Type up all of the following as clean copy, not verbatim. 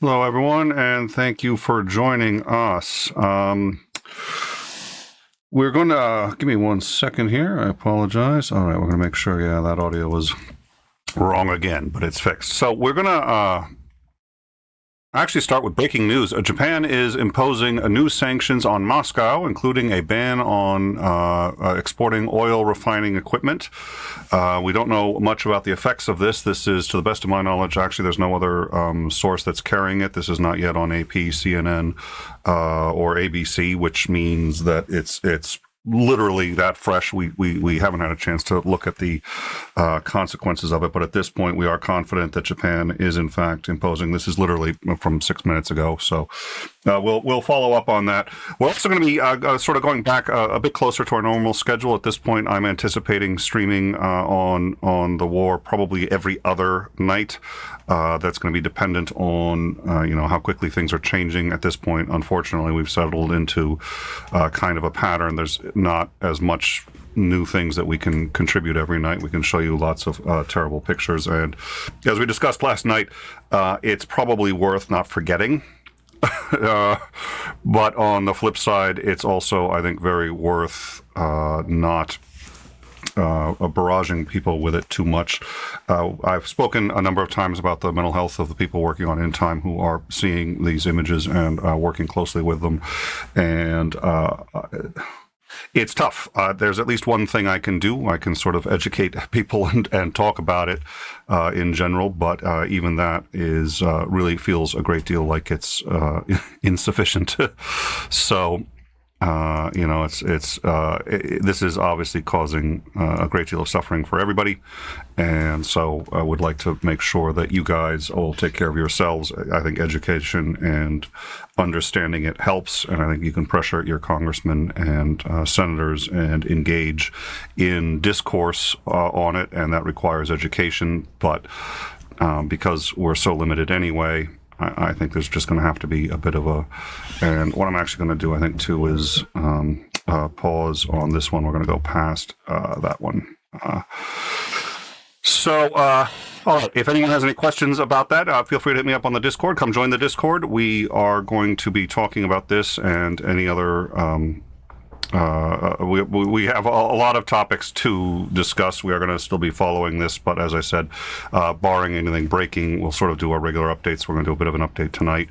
Hello, everyone, and thank you for joining us. We're going to give me 1 second here. I apologize. All right, we're going to make sure. Yeah, that audio was wrong again, but it's fixed. So we're going to actually start with breaking news. Japan is imposing new sanctions on Moscow, including a ban on exporting oil refining equipment. We don't know much about the effects of this. This is, to the best of my knowledge, actually there's no other source that's carrying it. This is not yet on AP, CNN, or ABC, which means that it's literally that fresh. We haven't had a chance to look at the consequences of it, but at this point we are confident that Japan is in fact imposing. This is literally from 6 minutes ago, so we'll follow up on that. We're also going to be sort of going back a bit closer to our normal schedule. At this point, I'm anticipating streaming on the war probably every other night. That's going to be dependent on how quickly things are changing. At this point, unfortunately, we've settled into kind of a pattern. There's not as much new things that we can contribute every night. We can show you lots of terrible pictures, and as we discussed last night, it's probably worth not forgetting. But on the flip side, it's also, I think, very worth not barraging people with it too much. I've spoken a number of times about the mental health of the people working on In Time who are seeing these images and working closely with them, and it's tough. There's at least one thing I can do. I can sort of educate people and talk about it in general, but even that is really feels a great deal like it's insufficient. So this is obviously causing a great deal of suffering for everybody, and so I would like to make sure that you guys all take care of yourselves. I think education and understanding it helps, and I think you can pressure your congressmen and senators and engage in discourse on it, and that requires education, but because we're so limited anyway, I think there's just going to have to be a bit of a, and what I'm actually going to do, I think, too, is pause on this one. We're going to go past that one. All right, if anyone has any questions about that, feel free to hit me up on the Discord. Come join the Discord. We are going to be talking about this and any other we have a lot of topics to discuss. We are going to still be following this, but as I said, barring anything breaking, we'll sort of do our regular updates. We're going to do a bit of an update tonight.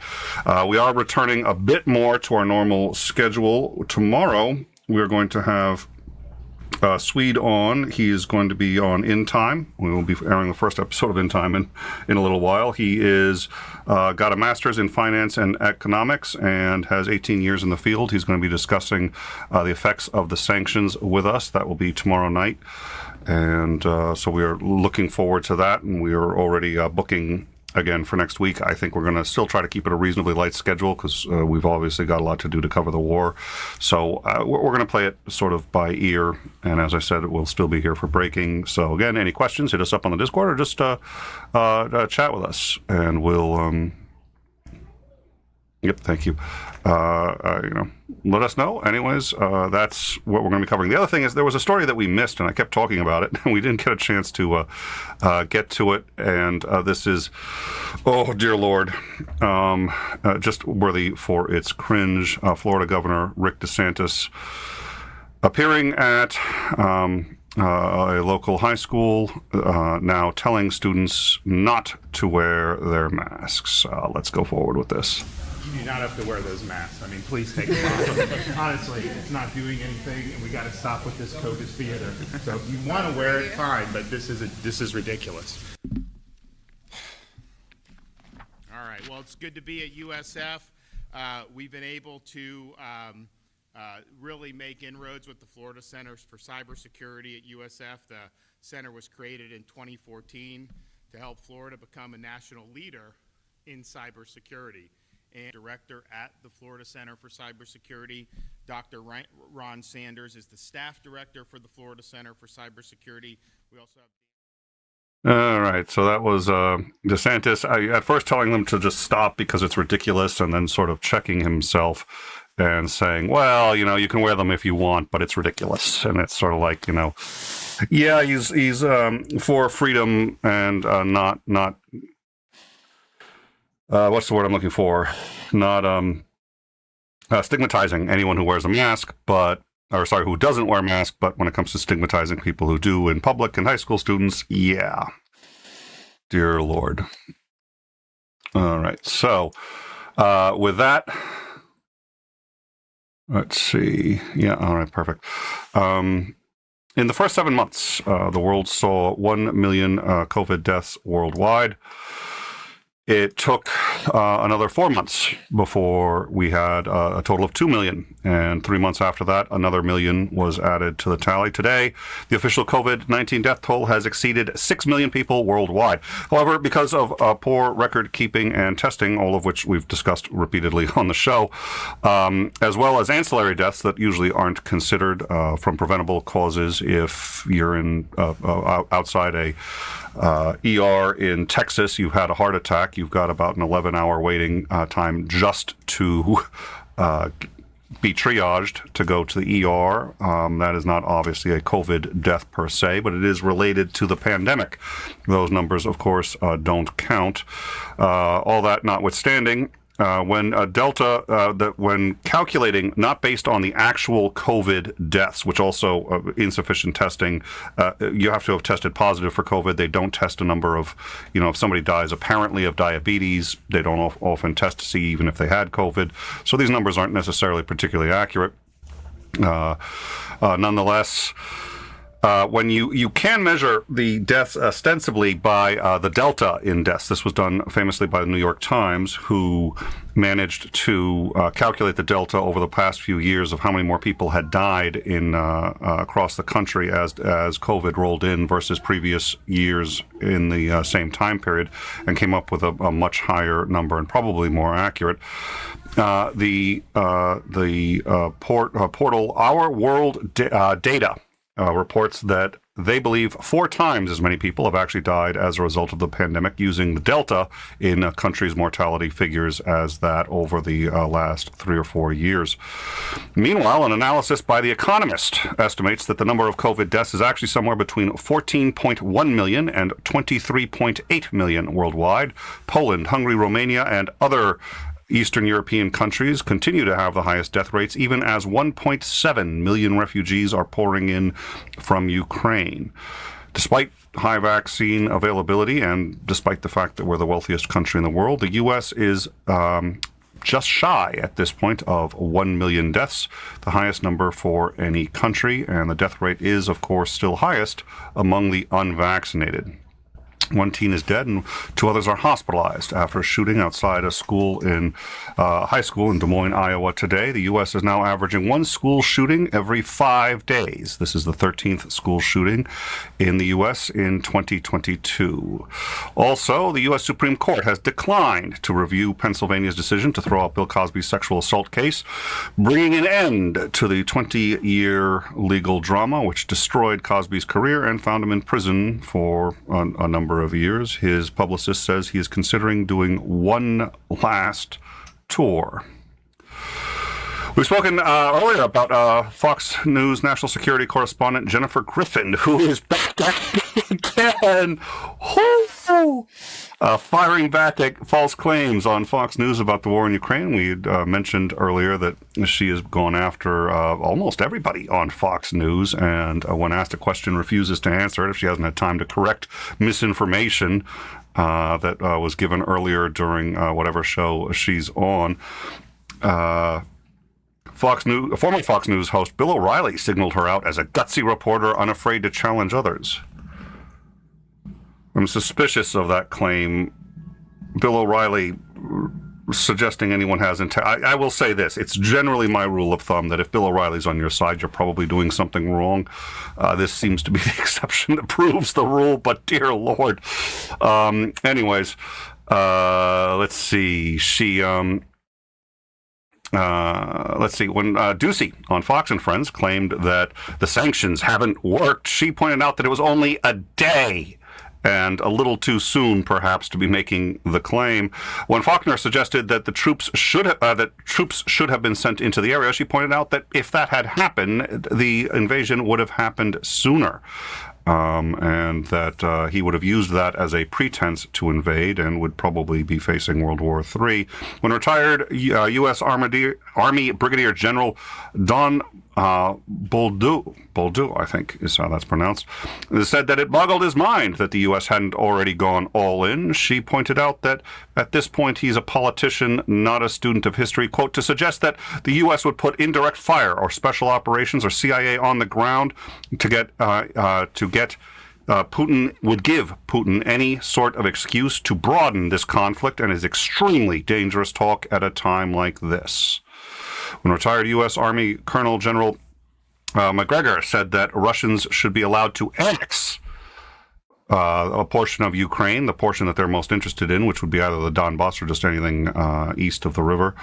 We are returning a bit more to our normal schedule. Tomorrow, we're going to have Swede on. He is going to be on In Time. We will be airing the first episode of In Time in a little while. He is got a master's in finance and economics and has 18 years in the field. He's going to be discussing the effects of the sanctions with us. That will be tomorrow night. And so we are looking forward to that, and we are already booking again for next week. I think we're going to still try to keep it a reasonably light schedule because we've obviously got a lot to do to cover the war. So we're going to play it sort of by ear. And as I said, we'll still be here for breaking. So again, any questions, hit us up on the Discord or just chat with us, and we'll Yep, thank you. Let us know. Anyways, that's what we're going to be covering. The other thing is there was a story that we missed, and I kept talking about it, and we didn't get a chance to get to it. And this is, oh dear Lord, just worthy for its cringe. Florida Governor Rick DeSantis appearing at a local high school, now telling students not to wear their masks. Let's go forward with this. You do not have to wear those masks. I mean, please take them off. Honestly, it's not doing anything, and we got to stop with this COVID theater. So if you want to wear it, fine, but this is ridiculous. All right. Well, it's good to be at USF. We've been able to really make inroads with the Florida Centers for Cybersecurity at USF. The center was created in 2014 to help Florida become a national leader in cybersecurity. And director at the Florida Center for Cybersecurity, Dr. Ron Sanders, is the staff director for the Florida Center for Cybersecurity. We also have... All right, so that was DeSantis. At first telling them to just stop because it's ridiculous, and then sort of checking himself and saying, well, you can wear them if you want, but it's ridiculous. And it's sort of like, yeah, he's for freedom and not what's the word I'm looking for? Not stigmatizing anyone who wears a mask, who doesn't wear a mask, but when it comes to stigmatizing people who do in public and high school students, yeah. Dear Lord. All right. So, with that, let's see. Yeah. All right. Perfect. In the first 7 months, the world saw 1 million COVID deaths worldwide. It took another 4 months before we had a total of 2 million. And 3 months after that, another million was added to the tally. Today, the official COVID-19 death toll has exceeded 6 million people worldwide. However, because of poor record keeping and testing, all of which we've discussed repeatedly on the show, as well as ancillary deaths that usually aren't considered from preventable causes if you're outside a ER in Texas, you've had a heart attack, you've got about an 11-hour waiting time just to be triaged to go to the ER. That is not obviously a COVID death per se, but it is related to the pandemic. Those numbers, of course, don't count. All that notwithstanding, when when calculating, not based on the actual COVID deaths, which also insufficient testing, you have to have tested positive for COVID. They don't test a number of, if somebody dies apparently of diabetes, they don't often test to see even if they had COVID. So these numbers aren't necessarily particularly accurate. Nonetheless, when you can measure the deaths ostensibly by the delta in deaths. This was done famously by the New York Times, who managed to calculate the delta over the past few years of how many more people had died in across the country as COVID rolled in versus previous years in the same time period, and came up with a much higher number and probably more accurate. The portal Our World Data reports that they believe 4 times as many people have actually died as a result of the pandemic, using the delta in a country's mortality figures as that over the last 3 or 4 years. Meanwhile, an analysis by The Economist estimates that the number of COVID deaths is actually somewhere between 14.1 million and 23.8 million worldwide. Poland, Hungary, Romania, and other Eastern European countries continue to have the highest death rates, even as 1.7 million refugees are pouring in from Ukraine. Despite high vaccine availability and despite the fact that we're the wealthiest country in the world, the U.S. is just shy at this point of 1 million deaths, the highest number for any country, and the death rate is, of course, still highest among the unvaccinated. 1 teen is dead and 2 others are hospitalized after a shooting outside a school in high school in Des Moines, Iowa today. The U.S. is now averaging 1 school shooting every 5 days. This is the 13th school shooting in the U.S. in 2022. Also, the U.S. Supreme Court has declined to review Pennsylvania's decision to throw out Bill Cosby's sexual assault case, bringing an end to the 20-year legal drama which destroyed Cosby's career and found him in prison for a number of years. His publicist says he is considering doing one last tour. We've spoken earlier about Fox News national security correspondent Jennifer Griffin, who is back again, firing back at false claims on Fox News about the war in Ukraine. We had mentioned earlier that she has gone after almost everybody on Fox News, and when asked a question, refuses to answer it if she hasn't had time to correct misinformation that was given earlier during whatever show she's on. Former Fox News host Bill O'Reilly signaled her out as a gutsy reporter unafraid to challenge others. I'm suspicious of that claim. Bill O'Reilly suggesting anyone has I will say this. It's generally my rule of thumb that if Bill O'Reilly's on your side, you're probably doing something wrong. This seems to be the exception that proves the rule, but dear Lord. Anyways, let's see. Let's see. When Ducey on Fox and Friends claimed that the sanctions haven't worked, she pointed out that it was only a day and a little too soon, perhaps, to be making the claim. When Faulkner suggested that the troops should have been sent into the area, she pointed out that if that had happened, the invasion would have happened sooner. and that he would have used that as a pretense to invade and would probably be facing World War III. When retired U.S. Army Brigadier General Don Bolduc, I think is how that's pronounced, said that it boggled his mind that the U.S. hadn't already gone all in. She pointed out that at this point he's a politician, not a student of history. Quote, to suggest that the U.S. would put indirect fire or special operations or CIA on the ground to get Putin would give Putin any sort of excuse to broaden this conflict and is extremely dangerous talk at a time like this. When retired U.S. Army Colonel General McGregor said that Russians should be allowed to annex a portion of Ukraine, the portion that they're most interested in, which would be either the Donbass or just anything east of the river.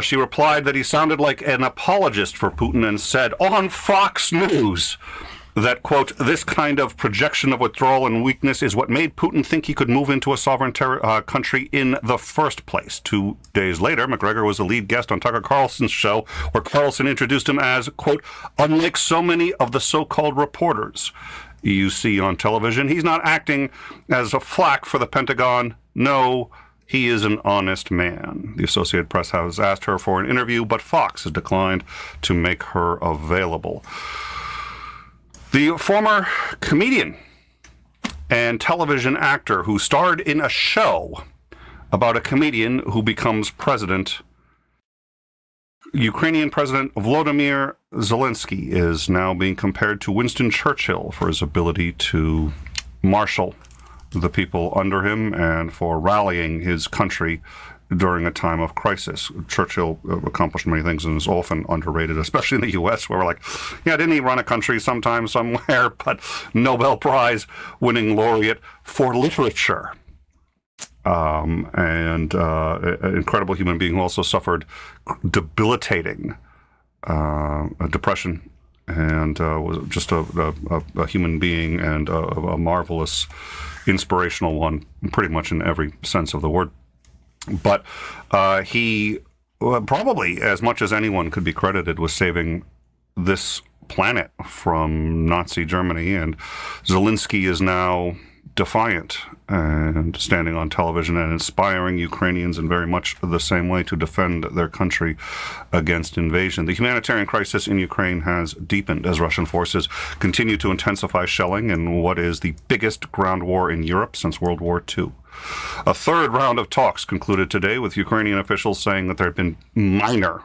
She replied that he sounded like an apologist for Putin and said on Fox News that, quote, this kind of projection of withdrawal and weakness is what made Putin think he could move into a sovereign country in the first place. 2 days later, McGregor was the lead guest on Tucker Carlson's show, where Carlson introduced him as, quote, unlike so many of the so-called reporters you see on television, he's not acting as a flack for the Pentagon. No, he is an honest man. The Associated Press has asked her for an interview, but Fox has declined to make her available. The former comedian and television actor who starred in a show about a comedian who becomes president, Ukrainian President Volodymyr Zelensky, is now being compared to Winston Churchill for his ability to marshal the people under him and for rallying his country during a time of crisis. Churchill accomplished many things and is often underrated, especially in the U.S., where we're like, yeah, didn't he run a country sometime somewhere? But Nobel Prize winning laureate for literature. An incredible human being who also suffered debilitating depression and was just a human being and a marvelous, inspirational one, pretty much in every sense of the word. But he probably, as much as anyone could be credited with saving this planet from Nazi Germany. And Zelensky is now defiant and standing on television and inspiring Ukrainians in very much the same way to defend their country against invasion. The humanitarian crisis in Ukraine has deepened as Russian forces continue to intensify shelling in what is the biggest ground war in Europe since World War II. A third round of talks concluded today with Ukrainian officials saying that there had been minor,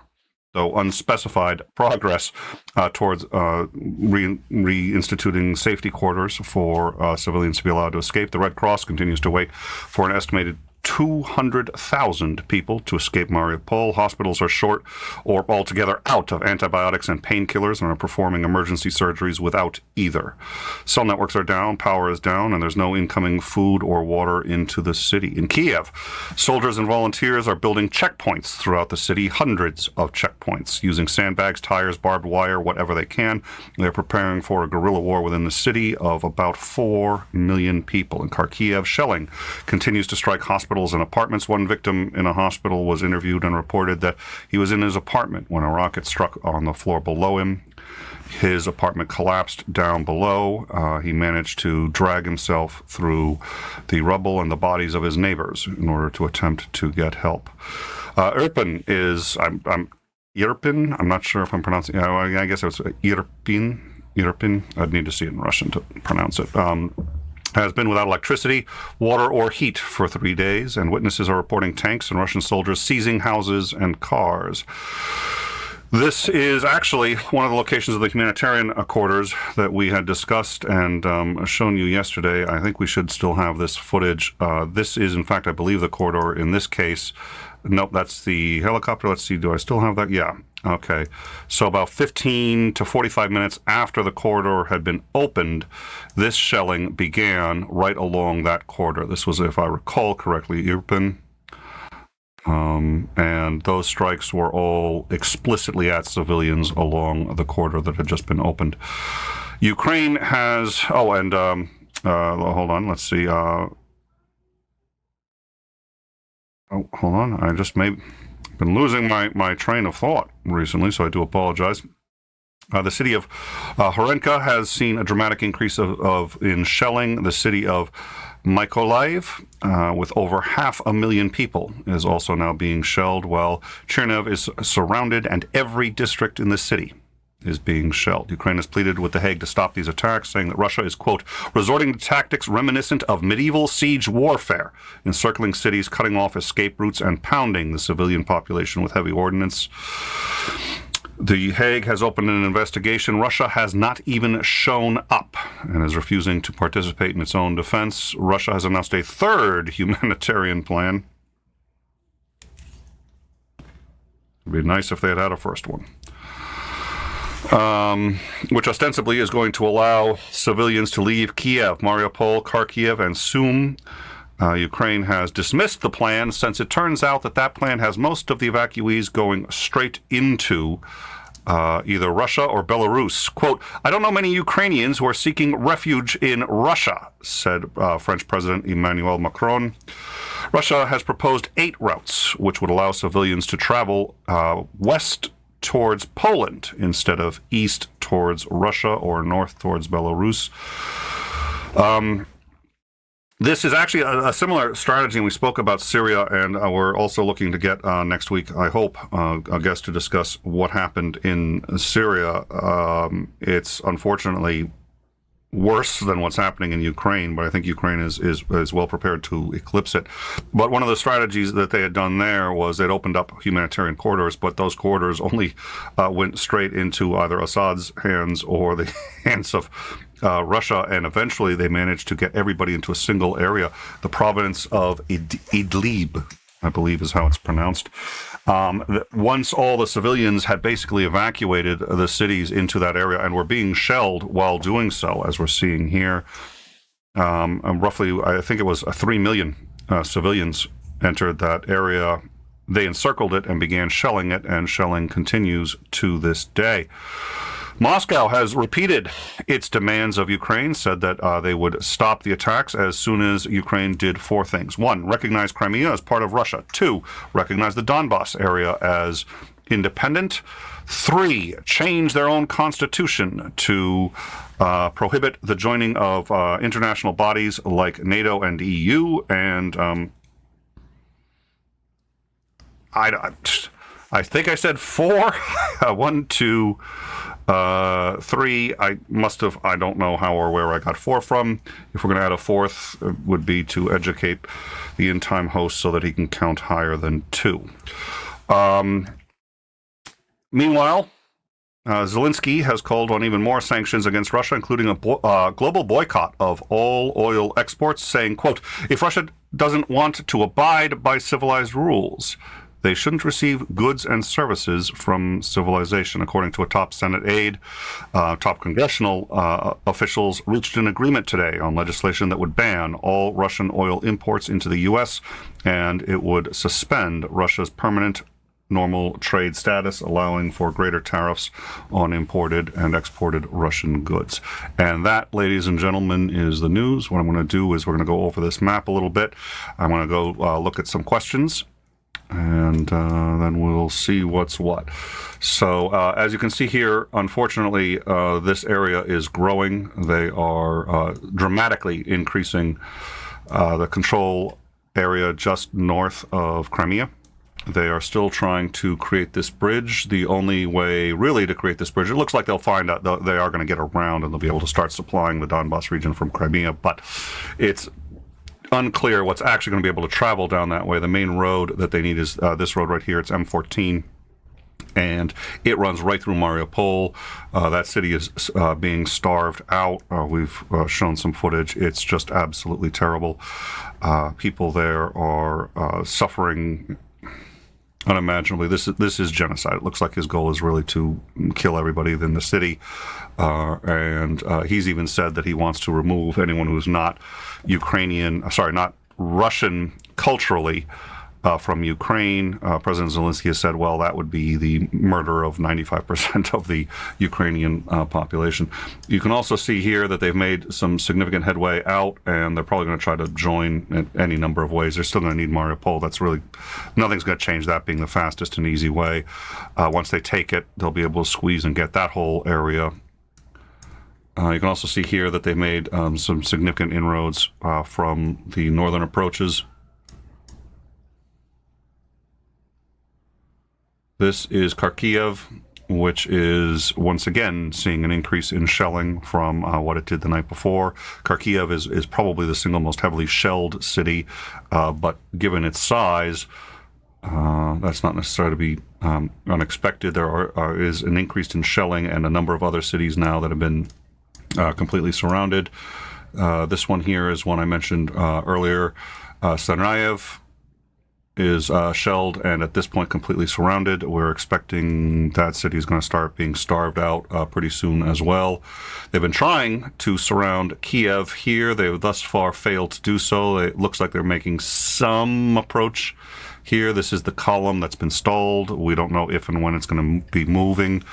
though unspecified, progress towards reinstituting safety corridors for civilians to be allowed to escape. The Red Cross continues to wait for an estimated 200,000 people to escape Mariupol. Hospitals are short or altogether out of antibiotics and painkillers and are performing emergency surgeries without either. Cell networks are down, power is down, and there's no incoming food or water into the city. In Kiev, soldiers and volunteers are building checkpoints throughout the city, hundreds of checkpoints, using sandbags, tires, barbed wire, whatever they can. They're preparing for a guerrilla war within the city of about 4 million people. In Kharkiv, shelling continues to strike hospitals and apartments. One victim in a hospital was interviewed and reported that he was in his apartment when a rocket struck on the floor below him. His apartment collapsed down below. He managed to drag himself through the rubble and the bodies of his neighbors in order to attempt to get help. Irpin is, Irpin? I'm not sure if I'm pronouncing it. I guess it was Irpin. Irpin. I'd need to see it in Russian to pronounce it. Has been without electricity, water, or heat for 3 days, and witnesses are reporting tanks and Russian soldiers seizing houses and cars. This is actually one of the locations of the humanitarian quarters that we had discussed and shown you yesterday. I think we should still have this footage. This is, in fact, I believe the corridor in this case. Nope, that's the helicopter. Let's see, do I still have that? Yeah. Okay. So about 15 to 45 minutes after the corridor had been opened, this shelling began right along that corridor. This was, if I recall correctly, Irpin. And those strikes were all explicitly at civilians along the corridor that had just been opened. Ukraine has, hold on, let's see. Hold on, I just been losing my train of thought recently, so I do apologize. The city of Horenka has seen a dramatic increase in shelling. The city of Mykolaiv, with over 500,000 people, is also now being shelled, while Cherniv is surrounded and every district in the city is being shelled. Ukraine has pleaded with The Hague to stop these attacks, saying that Russia is, quote, resorting to tactics reminiscent of medieval siege warfare, encircling cities, cutting off escape routes, and pounding the civilian population with heavy ordnance. The Hague has opened an investigation. Russia has not even shown up and is refusing to participate in its own defense. Russia has announced a third humanitarian plan. It'd be nice if they had a first one. Which ostensibly is going to allow civilians to leave Kiev, Mariupol, Kharkiv, and Sum. Ukraine has dismissed the plan since it turns out that plan has most of the evacuees going straight into either Russia or Belarus. Quote, I don't know many Ukrainians who are seeking refuge in Russia, said French President Emmanuel Macron. Russia has proposed 8 routes, which would allow civilians to travel west towards Poland instead of east towards Russia or north towards Belarus. This is actually a similar strategy, and we spoke about Syria, and we're also looking to get next week, I hope, a guest to discuss what happened in Syria. It's unfortunately worse than what's happening in Ukraine, but I think Ukraine is well prepared to eclipse it. But one of the strategies that they had done there was they'd opened up humanitarian corridors, but those corridors only went straight into either Assad's hands or the hands of Russia, and eventually they managed to get everybody into a single area, the province of Idlib, I believe is how it's pronounced. Once all the civilians had basically evacuated the cities into that area and were being shelled while doing so, as we're seeing here, roughly, I think it was 3 million civilians entered that area. They encircled it and began shelling it, and shelling continues to this day. Moscow has repeated its demands of Ukraine, said that they would stop the attacks as soon as Ukraine did 4 things. 1, recognize Crimea as part of Russia. 2, recognize the Donbas area as independent. 3, change their own constitution to prohibit the joining of international bodies like NATO and EU. And I think I said 4. 1, 2, 3. I don't know how or where I got 4 from. If we're going to add a 4th, it would be to educate the in-time host so that he can count higher than 2. Meanwhile, Zelensky has called on even more sanctions against Russia, including a global boycott of all oil exports, saying, quote, if Russia doesn't want to abide by civilized rules, they shouldn't receive goods and services from civilization. According to a top Senate aide, top congressional officials reached an agreement today on legislation that would ban all Russian oil imports into the U.S., and it would suspend Russia's permanent normal trade status, allowing for greater tariffs on imported and exported Russian goods. And that, ladies and gentlemen, is the news. What I'm going to do is we're going to go over this map a little bit. I'm going to go look at some questions, and then we'll see what's what. So as you can see here, unfortunately, this area is growing. They are dramatically increasing the control area just north of Crimea. They are still trying to create this bridge. The only way really to create this bridge, it looks like they'll find out they are going to get around and they'll be able to start supplying the Donbas region from Crimea, but it's unclear what's actually going to be able to travel down that way. The main road that they need is this road right here. It's M14, and it runs right through Mariupol. That city is being starved out. We've shown some footage. It's just absolutely terrible. People there are suffering unimaginably. This is genocide. It looks like his goal is really to kill everybody in the city, and he's even said that he wants to remove anyone who's not not Russian culturally from Ukraine. President Zelensky has said, well, that would be the murder of 95% of the Ukrainian population. You can also see here that they've made some significant headway out, and they're probably going to try to join in any number of ways. They're still going to need Mariupol. That's really, nothing's going to change that being the fastest and easy way. Once they take it, they'll be able to squeeze and get that whole area. You can also see here that they've made some significant inroads from the northern approaches. This is Kharkiv, which is once again seeing an increase in shelling from what it did the night before. Kharkiv is probably the single most heavily shelled city, but given its size, that's not necessarily to be unexpected. There is an increase in shelling and a number of other cities now that have been completely surrounded. This one here is one I mentioned earlier. Tsarnaev is shelled and at this point completely surrounded. We're expecting that city is going to start being starved out pretty soon as well. They've been trying to surround Kiev here. They've thus far failed to do so. It looks like they're making some approach here. This is the column that's been stalled. We don't know if and when it's going to be moving.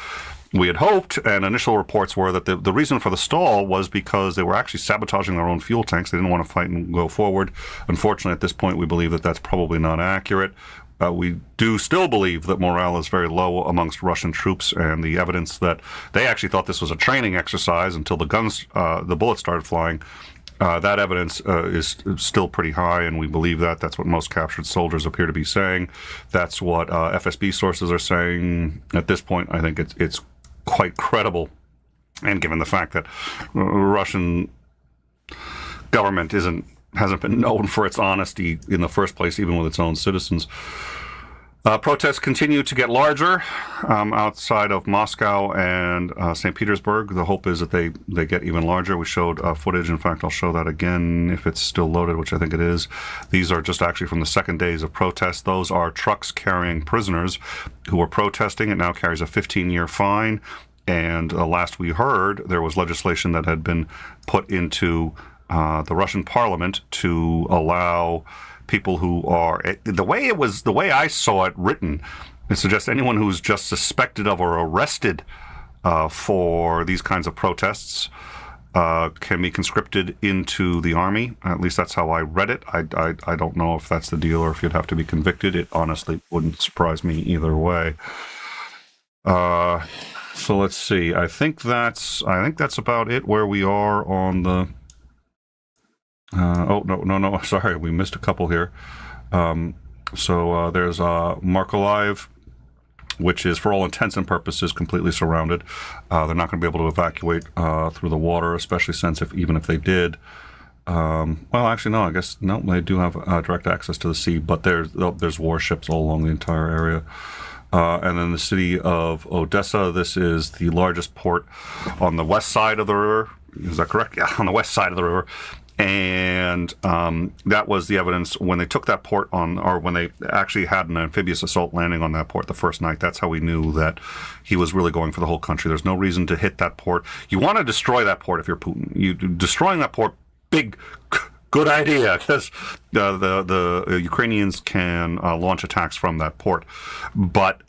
We had hoped, and initial reports were that the reason for the stall was because they were actually sabotaging their own fuel tanks. They didn't want to fight and go forward. Unfortunately, at this point, we believe that that's probably not accurate. We do still believe that morale is very low amongst Russian troops, and the evidence that they actually thought this was a training exercise until the bullets started flying. That evidence is still pretty high, and we believe that. That's what most captured soldiers appear to be saying. That's what FSB sources are saying. At this point, I think it's quite credible, and given the fact that Russian government hasn't been known for its honesty in the first place, even with its own citizens. Protests continue to get larger outside of Moscow and St. Petersburg. The hope is that they get even larger. We showed footage. In fact, I'll show that again if it's still loaded, which I think it is. These are just actually from the second days of protests. Those are trucks carrying prisoners who were protesting. It now carries a 15-year fine. And last we heard, there was legislation that had been put into the Russian parliament to allow people who are, the way I saw it written, it suggests anyone who's just suspected of or arrested for these kinds of protests can be conscripted into the army. At least that's how I read it. I don't know if that's the deal or if you'd have to be convicted. It honestly wouldn't surprise me either way. So let's see. I think that's about it where we are on the. No. Sorry, we missed a couple here. So there's Mykolaiv, which is, for all intents and purposes, completely surrounded. They're not going to be able to evacuate through the water, especially since even if they did. Well, actually, no. I guess no. They do have direct access to the sea, but there's warships all along the entire area. And then the city of Odessa. This is the largest port on the west side of the river. Is that correct? Yeah, on the west side of the river. And that was the evidence when they took that port on, or when they actually had an amphibious assault landing on that port the first night. That's how we knew that he was really going for the whole country. There's no reason to hit that port. You want to destroy that port if you're Putin. Destroying that port, good idea, because the Ukrainians can launch attacks from that port. But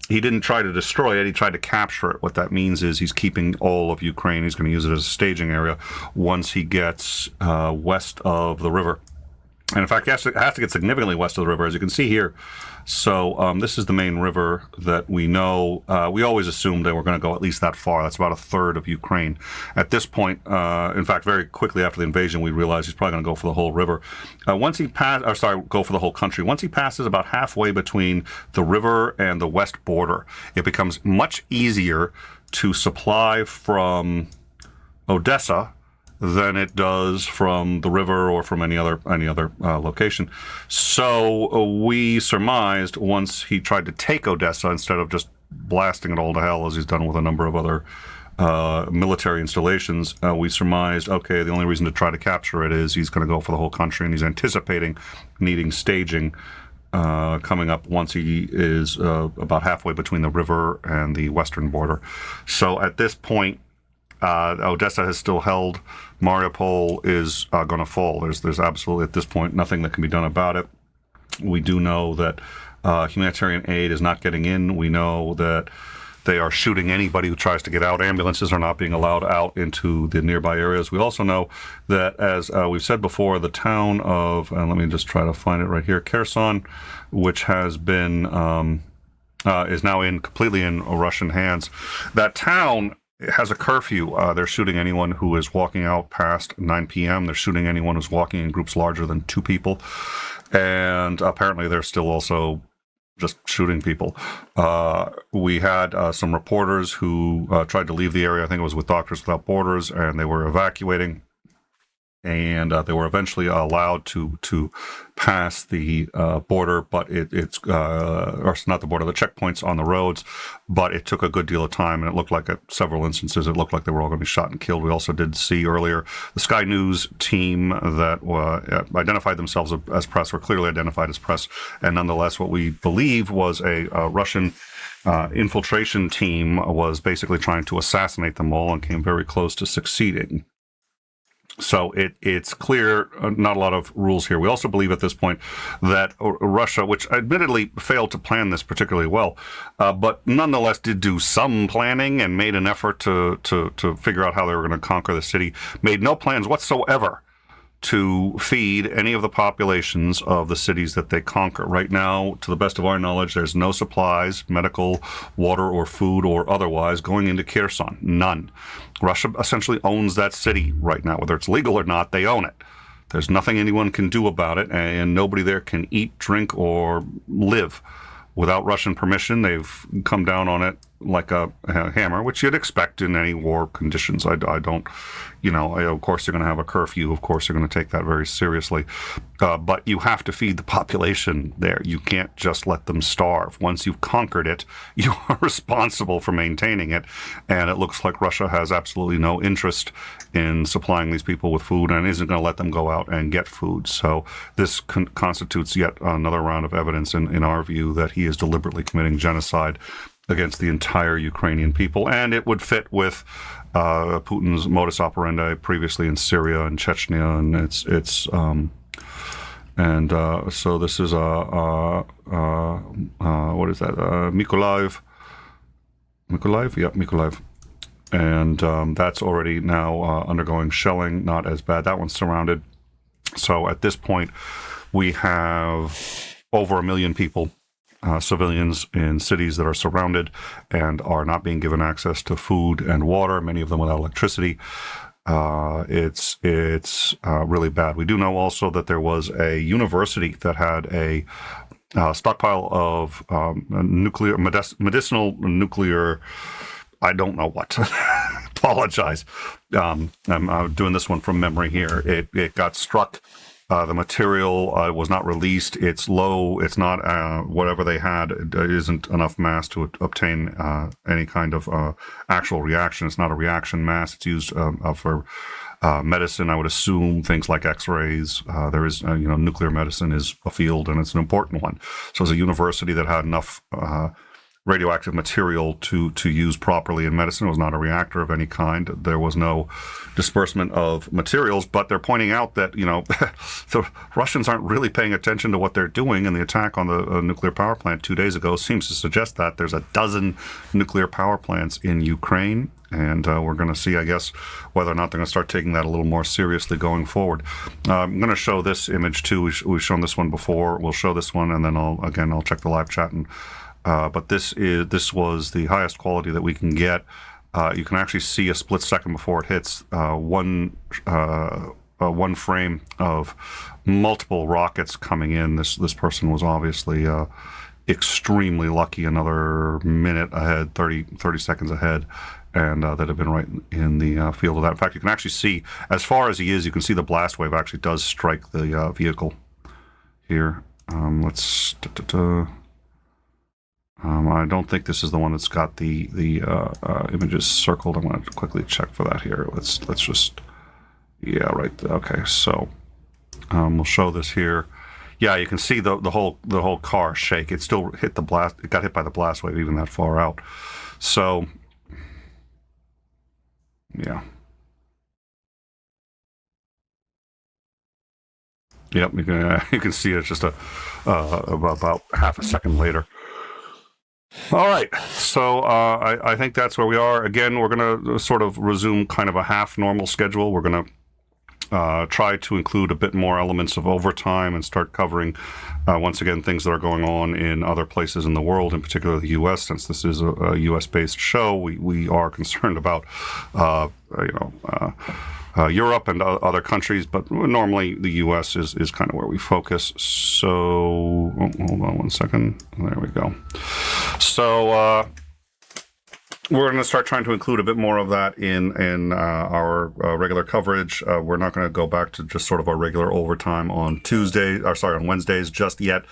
he didn't try to destroy it. He tried to capture it. What that means is he's keeping all of Ukraine. He's going to use it as a staging area once he gets west of the river. And in fact, he has to get significantly west of the river, as you can see here. So this is the main river that we know. We always assumed they were going to go at least that far. That's about a third of Ukraine. At this point, in fact, very quickly after the invasion, we realized he's probably going to go for the whole river. Go for the whole country. Once he passes about halfway between the river and the west border, it becomes much easier to supply from Odessa than it does from the river or from any other location. So we surmised once he tried to take Odessa instead of just blasting it all to hell as he's done with a number of other military installations, we surmised, okay, the only reason to try to capture it is he's going to go for the whole country, and he's anticipating needing staging coming up once he is about halfway between the river and the western border. So at this point, Odessa has still held. Mariupol is going to fall. There's absolutely, at this point, nothing that can be done about it. We do know that humanitarian aid is not getting in. We know that they are shooting anybody who tries to get out. Ambulances are not being allowed out into the nearby areas. We also know that, as we've said before, the town of, let me just try to find it right here, Kherson, which has been, is now completely in Russian hands. That town has a curfew. They're shooting anyone who is walking out past 9 p.m. They're shooting anyone who's walking in groups larger than 2 people. And apparently they're still also just shooting people. We had some reporters who tried to leave the area. I think it was with Doctors Without Borders, and they were evacuating. And they were eventually allowed to pass the border, but it's or not the border, the checkpoints on the roads. But it took a good deal of time, and it looked like at several instances, it looked like they were all going to be shot and killed. We also did see earlier the Sky News team that identified themselves as press, or clearly identified as press, and nonetheless, what we believe was a Russian infiltration team was basically trying to assassinate them all, and came very close to succeeding. So it's clear, not a lot of rules here. We also believe at this point that Russia, which admittedly failed to plan this particularly well, but nonetheless did do some planning and made an effort to figure out how they were going to conquer the city, made no plans whatsoever to feed any of the populations of the cities that they conquer. Right now, to the best of our knowledge, there's no supplies, medical, water, or food, or otherwise, going into Kherson. None. Russia essentially owns that city right now. Whether it's legal or not, they own it. There's nothing anyone can do about it, and nobody there can eat, drink, or live without Russian permission. They've come down on it like a hammer, which you'd expect in any war conditions. I don't, of course you're going to have a curfew. Of course you're going to take that very seriously. But you have to feed the population there. You can't just let them starve. Once you've conquered it, you are responsible for maintaining it. And it looks like Russia has absolutely no interest in supplying these people with food and isn't going to let them go out and get food. So this constitutes yet another round of evidence in our view that he is deliberately committing genocide against the entire Ukrainian people, and it would fit with Putin's modus operandi previously in Syria and Chechnya, and so this is what is that? Mykolaiv. Yep, Mykolaiv. And that's already now undergoing shelling. Not as bad. That one's surrounded. So at this point, we have over 1 million people. Civilians in cities that are surrounded and are not being given access to food and water, many of them without electricity. It's really bad. We do know also that there was a university that had a stockpile of medicinal nuclear, I don't know what. Apologize. I'm doing this one from memory here. It got struck. The material was not released. It's low. It's not whatever they had. It isn't enough mass to obtain any kind of actual reaction. It's not a reaction mass. It's used for medicine. I would assume things like X-rays. There is, nuclear medicine is a field, and it's an important one. So it's a university that had enough radioactive material to use properly in medicine. It was not a reactor of any kind. There was no disbursement of materials, but they're pointing out that, the Russians aren't really paying attention to what they're doing, and the attack on the nuclear power plant 2 days ago seems to suggest that there's a dozen nuclear power plants in Ukraine, and we're going to see, I guess, whether or not they're going to start taking that a little more seriously going forward. I'm going to show this image too. We've shown this one before. We'll show this one, and then I'll check the live chat. And but this was the highest quality that we can get. You can actually see a split second before it hits one frame of multiple rockets coming in. This person was obviously extremely lucky. Another minute ahead, 30 seconds ahead, and that had been right in the field of that. In fact, you can actually see, as far as he is, you can see the blast wave actually does strike the vehicle here. Let's. I don't think this is the one that's got the images circled. I'm going to quickly check for that here. Let's just, yeah, right. Okay, so we'll show this here. Yeah, you can see the whole car shake. It still hit the blast. It got hit by the blast wave even that far out. So, yeah. Yep, you can see it's just about half a second later. All right, so I think that's where we are. Again, we're going to sort of resume kind of a half normal schedule. We're going to try to include a bit more elements of overtime and start covering, once again, things that are going on in other places in the world, in particular the U.S. Since this is a U.S.-based show, we are concerned about, Europe and other countries, but normally the U.S. is kind of where we focus. So, hold on one second. There we go. So, we're going to start trying to include a bit more of that in our regular coverage. We're not going to go back to just sort of our regular overtime on Wednesdays just yet,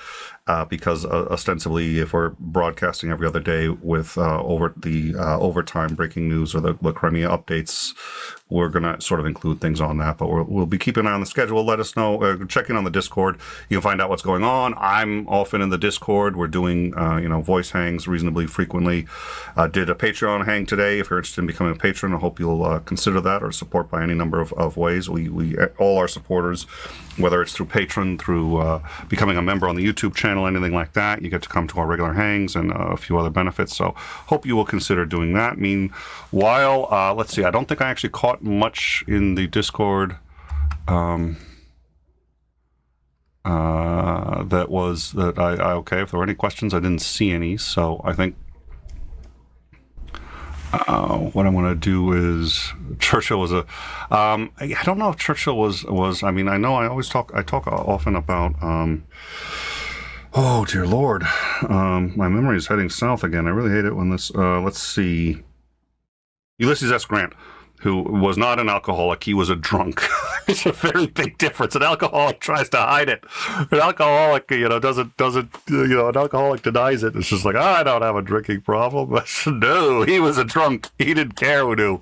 because ostensibly, if we're broadcasting every other day with overtime breaking news or the Crimea updates, we're going to sort of include things on that. But we'll be keeping an eye on the schedule. Let us know. Check in on the Discord. You can find out what's going on. I'm often in the Discord. We're doing voice hangs reasonably frequently. Did a Patreon hang today. If you're interested in becoming a patron, I hope you'll consider that or support by any number of ways. We all our supporters, whether it's through Patreon, through becoming a member on the YouTube channel, anything like that, you get to come to our regular hangs and a few other benefits. So hope you will consider doing that. Meanwhile, let's see. I don't think I actually caught much in the Discord okay. If there were any questions, I didn't see any. So I think what I'm going to do is Churchill was I don't know if Churchill was. I mean, I know I talk often about. Oh dear Lord, my memory is heading south again. I really hate it when this. Let's see. Ulysses S. Grant, who was not an alcoholic, he was a drunk. It's a very big difference. An alcoholic tries to hide it. An alcoholic, doesn't. An alcoholic denies it. It's just like, I don't have a drinking problem. No, he was a drunk. He didn't care who knew.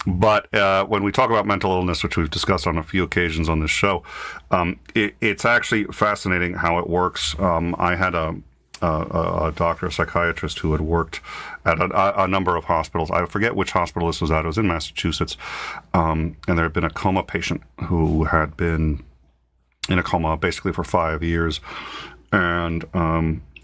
But when we talk about mental illness, which we've discussed on a few occasions on this show, it's actually fascinating how it works. I had a doctor, a psychiatrist who had worked at a number of hospitals. I forget which hospital this was at. It was in Massachusetts. And there had been a coma patient who had been in a coma basically for 5 years. And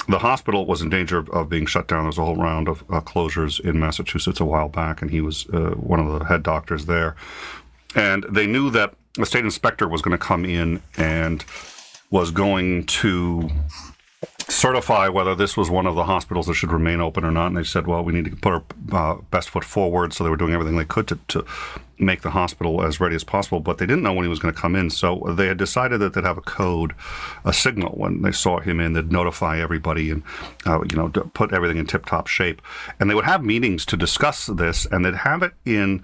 the hospital was in danger of being shut down. There was a whole round of closures in Massachusetts a while back, and he was one of the head doctors there. And they knew that the state inspector was going to come in and was going to certify whether this was one of the hospitals that should remain open or not. And they said, well, we need to put our best foot forward. So they were doing everything they could to make the hospital as ready as possible. But they didn't know when he was going to come in. So they had decided that they'd have a code, a signal when they saw him in. They'd notify everybody and, to put everything in tip-top shape. And they would have meetings to discuss this, and they'd have it in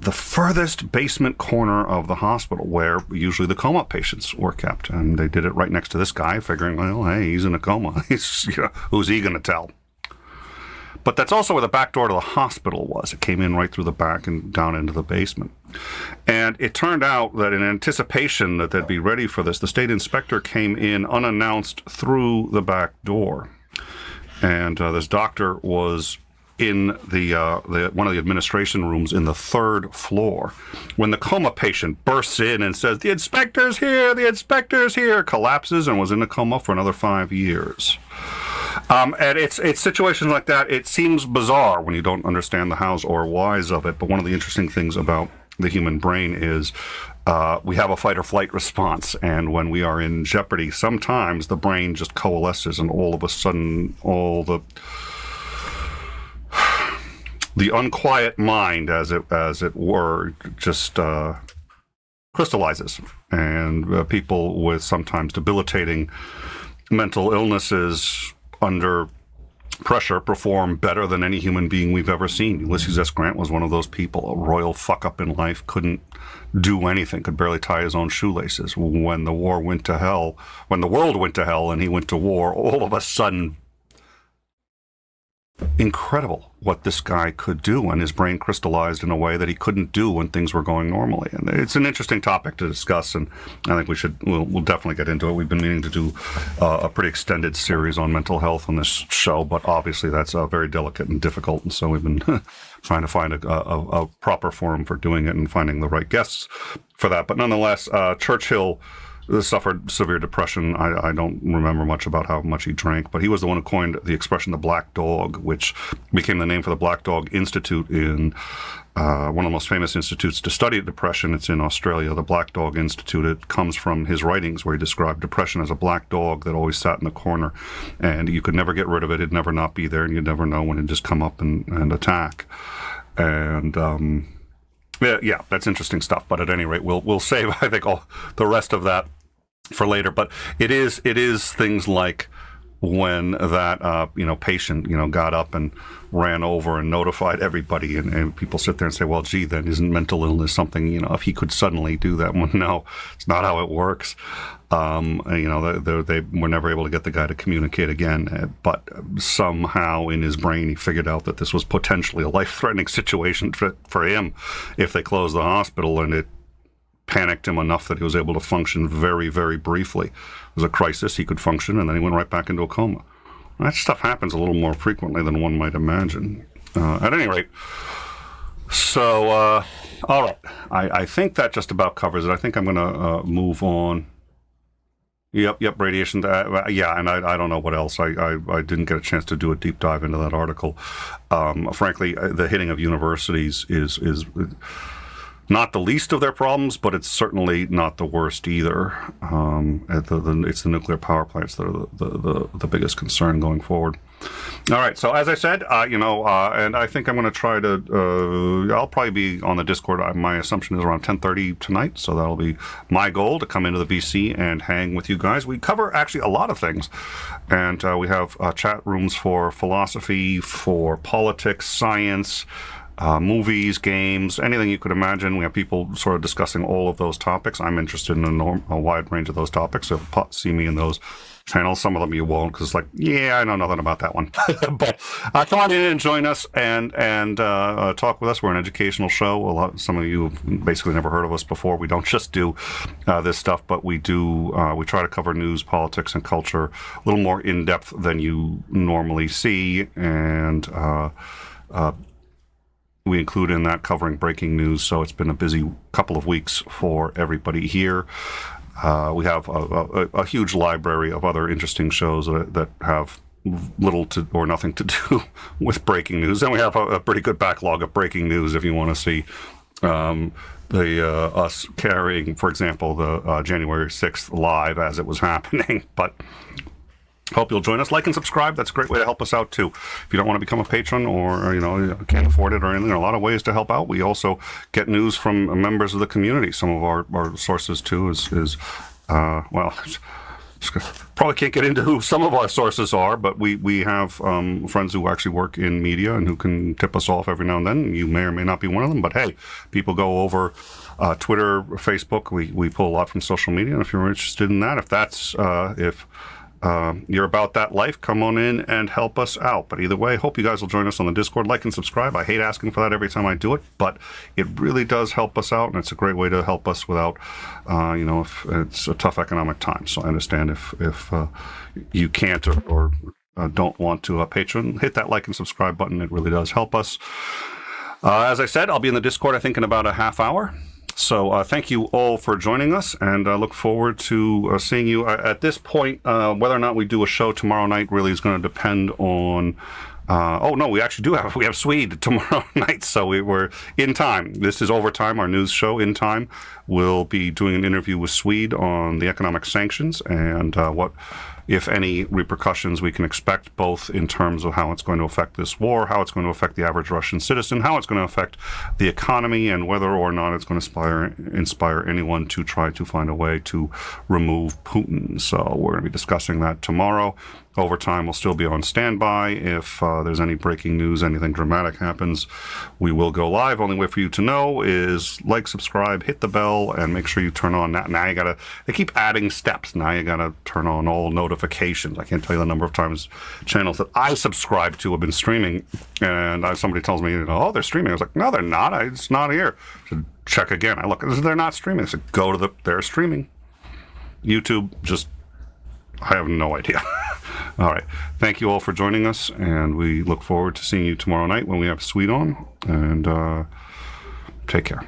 the furthest basement corner of the hospital where usually the coma patients were kept. And they did it right next to this guy, figuring, well, hey, he's in a coma. Who's he going to tell? But that's also where the back door to the hospital was. It came in right through the back and down into the basement. And it turned out that in anticipation that they'd be ready for this, the state inspector came in unannounced through the back door. And this doctor was in the one of the administration rooms in the third floor when the coma patient bursts in and says, the inspector's here, collapses and was in a coma for another 5 years. And it's situations like that. It seems bizarre when you don't understand the hows or whys of it. But one of the interesting things about the human brain is we have a fight or flight response. And when we are in jeopardy, sometimes the brain just coalesces and all of a sudden all the unquiet mind, as it were, just crystallizes. And people with sometimes debilitating mental illnesses under pressure perform better than any human being we've ever seen. Ulysses S. Grant was one of those people, a royal fuck-up in life, couldn't do anything, could barely tie his own shoelaces. When the world went to hell and he went to war, all of a sudden, incredible what this guy could do, and his brain crystallized in a way that he couldn't do when things were going normally. And it's an interesting topic to discuss, and I think we'll definitely get into it. We've been meaning to do a pretty extended series on mental health on this show, but obviously that's very delicate and difficult, and so we've been trying to find a proper forum for doing it and finding the right guests for that. But nonetheless, Churchill suffered severe depression. I don't remember much about how much he drank, but he was the one who coined the expression "the Black Dog," which became the name for the Black Dog Institute in one of the most famous institutes to study depression. It's in Australia, the Black Dog Institute. It comes from his writings where he described depression as a black dog that always sat in the corner, and you could never get rid of it. It'd never not be there, and you'd never know when it'd just come up and attack. And yeah, that's interesting stuff. But at any rate, we'll save, I think, all the rest of that for later. But it is things like when that patient got up and ran over and notified everybody, and people sit there and say, well, gee, then isn't mental illness something, if he could suddenly do that? Well, no, it's not how it works. They were never able to get the guy to communicate again, but somehow in his brain he figured out that this was potentially a life-threatening situation for him if they closed the hospital, and it panicked him enough that he was able to function very, very briefly. It was a crisis. He could function, and then he went right back into a coma. That stuff happens a little more frequently than one might imagine. At any rate, so, all right. I think that just about covers it. I think I'm going to move on. Yep, radiation. Yeah, and I don't know what else. I didn't get a chance to do a deep dive into that article. Frankly, the hitting of universities is not the least of their problems, but it's certainly not the worst either. It's the nuclear power plants that are the biggest concern going forward. All right, so as I said, and I think I'm going to try to, I'll probably be on the Discord. My assumption is around 10:30 tonight, so that'll be my goal, to come into the VC and hang with you guys. We cover actually a lot of things, and we have chat rooms for philosophy, for politics, science, movies, games, anything you could imagine. We have people sort of discussing all of those topics. I'm interested in a wide range of those topics, so see me in those channels. Some of them you won't, because I know nothing about that one. But come on in and join us and talk with us. We're an educational show. Some of you have basically never heard of us before. We don't just do this stuff, but we try to cover news, politics, and culture a little more in depth than you normally see, and we include in that covering breaking news, so it's been a busy couple of weeks for everybody here. We have a huge library of other interesting shows that have little to or nothing to do with breaking news, and we have a pretty good backlog of breaking news if you want to see us carrying, for example, the January 6th live as it was happening. But hope you'll join us. Like and subscribe. That's a great way to help us out, too. If you don't want to become a patron or can't afford it or anything, there are a lot of ways to help out. We also get news from members of the community. Some of our sources, too, is probably can't get into who some of our sources are, but we have friends who actually work in media and who can tip us off every now and then. You may or may not be one of them, but hey, people go over Twitter, Facebook. We pull a lot from social media, and if you're interested in that, if you're about that life, come on in and help us out. But either way, hope you guys will join us on the Discord. Like and subscribe. I hate asking for that every time I do it, but it really does help us out, and it's a great way to help us without, if it's a tough economic time. So I understand if you can't or don't want to patron, hit that like and subscribe button. It really does help us. As I said, I'll be in the Discord, I think, in about a half hour. So thank you all for joining us, and I look forward to seeing you. At this point, whether or not we do a show tomorrow night really is going to depend on... we actually we have Swede tomorrow night, so we're in time. This is Overtime, our news show in time. We'll be doing an interview with Swede on the economic sanctions and what, if any, repercussions we can expect, both in terms of how it's going to affect this war, how it's going to affect the average Russian citizen, how it's going to affect the economy, and whether or not it's going to inspire anyone to try to find a way to remove Putin. So we're going to be discussing that tomorrow. Overtime will still be on standby. If there's any breaking news, anything dramatic happens, we will go live. Only way for you to know is like, subscribe, hit the bell, and make sure you turn on that. Now they keep adding steps. Now you gotta turn on all notifications. I can't tell you the number of times channels that I subscribe to have been streaming, and somebody tells me, they're streaming. I was like, no, they're not. It's not here. So check again. I look, they're not streaming. I said, go to they're streaming. YouTube, I have no idea. All right. Thank you all for joining us, and we look forward to seeing you tomorrow night when we have Swede on, and take care.